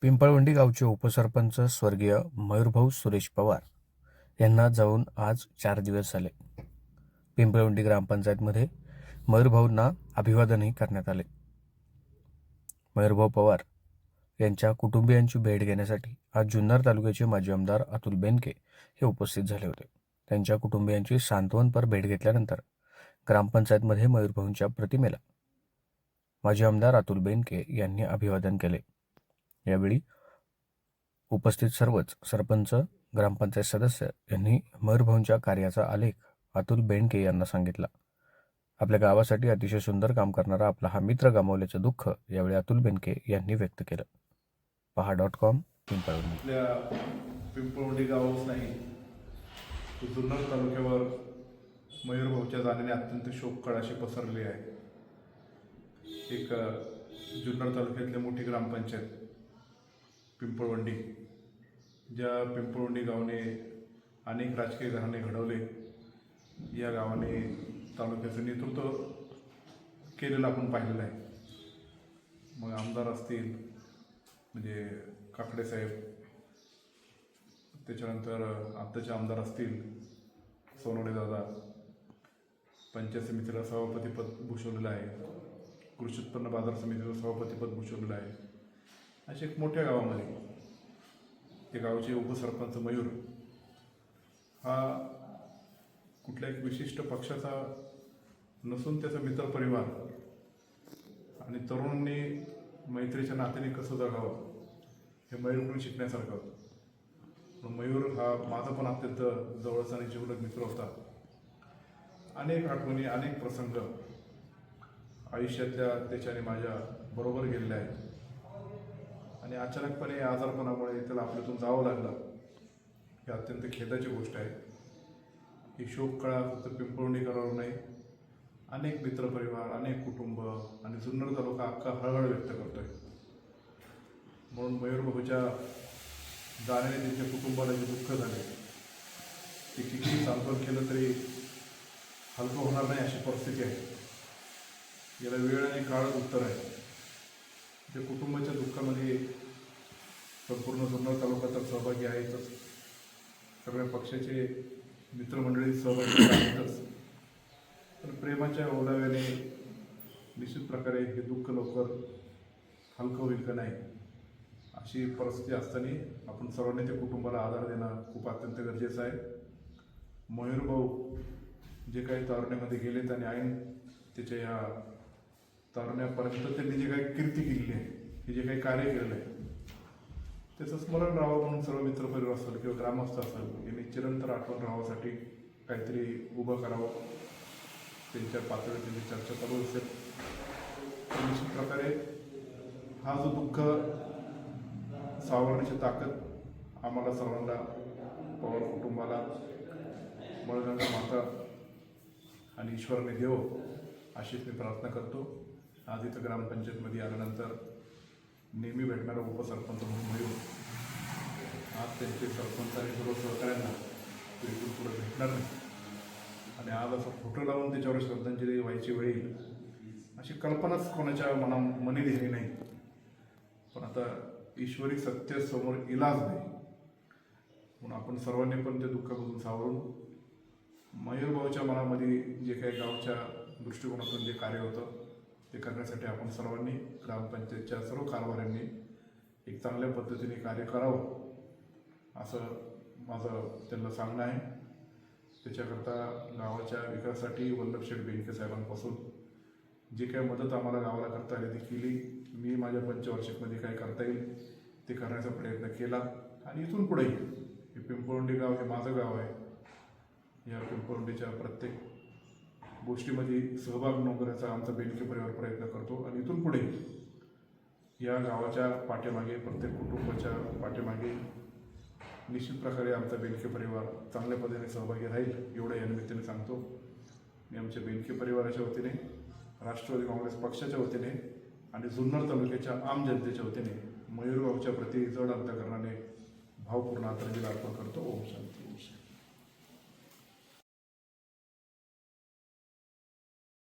पिंपळवंडी गावचे उपसरपंच स्वर्गीय मयूरभाऊ सुरेश पवार यांना जाऊन आज 4 दिवस झाले. पिंपळवंडी ग्रामपंचायतमध्ये मयूरभाऊंना अभिवादनही करण्यात आले. मयूरभाऊ पवार यांच्या कुटुंबियांची भेट घेण्यासाठी आज जुन्नर तालुक्याचे माजी आमदार अतुल बेनके हे उपस्थित झाले होते. त्यांच्या कुटुंबियांची सांत्वनपर भेट घेतल्यानंतर ग्रामपंचायतमध्ये मयूरभाऊंच्या प्रतिमेला माजी आमदार अतुल बेनके यांनी अभिवादन केले. यावेळी उपस्थित सर्वच सरपंच, ग्रामपंचायत सदस्य यांनी मयूरभाऊंच्या कार्याचा आलेख अतुल बेनके यांना सांगितला. आपल्या गावासाठी अतिशय सुंदर काम करणारा आपला हा मित्र गमावल्याचं दुःख यावेळी अतुल बेनके यांनी व्यक्त केलं. पहा.com पिंपळवंडी. आपल्या पिंपळवंडी गावच नाही, जुन्नर तालुक्यावर मयूरभाऊच्या जाण्याने अत्यंत शोककळा अशी पसरली आहे. एक जुन्नर तालुक्यातली मोठी ग्रामपंचायत पिंपळवंडी, ज्या पिंपळवंडी गावाने अनेक राजकीय घराणे घडवले, या गावाने तालुक्याचं नेतृत्व केलेलं आपण पाहिलेलं आहे. मग आमदार असतील म्हणजे काकडे साहेब, त्याच्यानंतर आत्ताचे आमदार असतील सोनवणे दादा, पंचायत समितीला सभापतीपद भूषवलेलं आहे, कृषी उत्पन्न बाजार समितीला सभापतीपद भूषवलेलं आहे. अशा एक मोठ्या गावामध्ये ते गावचे उपसरपंच मयूर हा कुठल्या एक विशिष्ट पक्षाचा नसून त्याचा मित्रपरिवार आणि तरुणांनी मैत्रीच्या नात्याने कसं जगावं हे मयूरकडून शिकण्यासारखं होतं. मयूर हा माझा पण अत्यंत जवळचा आणि जिवलग मित्र होता. अनेक आठवणी, अनेक प्रसंग आयुष्यातल्या त्याच्याने माझ्या बरोबर गेलेले आहेत आणि अचानकपणे आजारपणामुळे त्याला आपल्यातून जावं लागलं. ही अत्यंत खेदाची गोष्ट आहे. ही शोककळा फक्त पिंपळवंडीकरांवर नाही, अनेक मित्रपरिवार, अनेक कुटुंब आणि जुन्नर तालुका अख्खा हळहळ व्यक्त करतोय. म्हणून मयूरभाऊच्या जाण्याने त्यांच्या कुटुंबाला जे दुःख झाले ते किती सांत्वन केलं तरी हलकं होणार नाही अशी परिस्थिती आहे. याला वेळ आणि काळच उत्तर आहे. त्या कुटुंबाच्या दुःखामध्ये संपूर्ण जुन्नर तालुका तर सहभागी आहेतच, सगळ्या पक्षाचे मित्रमंडळी सहभागी आहेतच, पण प्रेमाच्या ओलाव्याने निश्चित प्रकारे हे दुःख लवकर हलकं होईल का नाही अशी परिस्थिती असताना आपण सर्वांनी त्या कुटुंबाला आधार देणं खूप अत्यंत गरजेचं आहे. मयूरभाऊ जे काही तारुण्यामध्ये गेलेत आणि ऐन त्याच्या या तारुण्यापर्यंत त्यांनी जे काही कीर्ती केलेली आहे, हे जे काही कार्य केलेलं आहे, त्याचं स्मरण राहावं म्हणून सर्व मित्रपरिवार असेल किंवा ग्रामस्थ असेल यांनी चिरंतर आठवण राहावासाठी काहीतरी उभं करावं. त्यांच्या पातळीवर त्यांची चर्चा चालू असेल. निश्चित प्रकारे हा जो दुःख सावरण्याची ताकद आम्हाला सर्वांना, पवार कुटुंबाला, मळगंगा माता आणि ईश्वराने देव अशीच मी प्रार्थना करतो. आज इथं ग्रामपंचायतमध्ये आल्यानंतर नेहमी भेटणारा उपसरपंच म्हणून मयूर आज त्यांचे सरपंच आणि सर्व सहकाऱ्यांना इथून पुढे भेटणार नाही आणि आज असं फोटो लावून त्याच्यावर श्रद्धांजली व्हायची वेळ येईल अशी कल्पनाच कोणाच्या मनी दिली नाही. पण आता ईश्वरी सत्य समोर इलाज नाही म्हणून आपण सर्वांनी पण ते दुःखामधून सावरून मयूरभाऊच्या मनामध्ये जे काही गावच्या दृष्टिकोनातून जे कार्य होतं ते करण्यासाठी आपण सर्वांनी, ग्रामपंचायतच्या सर्व कारभाऱ्यांनी एक चांगल्या पद्धतीने कार्य करावं असं माझं त्यांना सांगणं आहे. त्याच्याकरता गावाच्या विकासासाठी वल्लभशेठ बेनके साहेबांपासून जी काही मदत आम्हाला गावाला करता आली ती केली. मी माझ्या पंचवार्षिकमध्ये काय करता येईल ते करण्याचा प्रयत्न केला आणि इथून पुढेही हे पिंपळवंडी गाव हे माझं गाव आहे. या पिंपळवंडीच्या प्रत्येक गोष्टीमध्ये सहभाग नोंदवण्याचा आमचा बेनके परिवार प्रयत्न करतो आणि इथून पुढे या गावाच्या पाठीमागे, प्रत्येक कुटुंबाच्या पाठीमागे निश्चित प्रकारे आमचा बेनके परिवार चांगल्या पद्धतीने सहभागी राहील एवढं या निमित्ताने सांगतो. मी आमच्या बेनके परिवाराच्या वतीने, राष्ट्रवादी काँग्रेस पक्षाच्या वतीने आणि जुन्नर तालुक्याच्या आम जनतेच्या वतीने मयूरभाऊच्या प्रति जड अंतकरणाने भावपूर्ण आदरांजली अर्पण करतो. ओम शांती.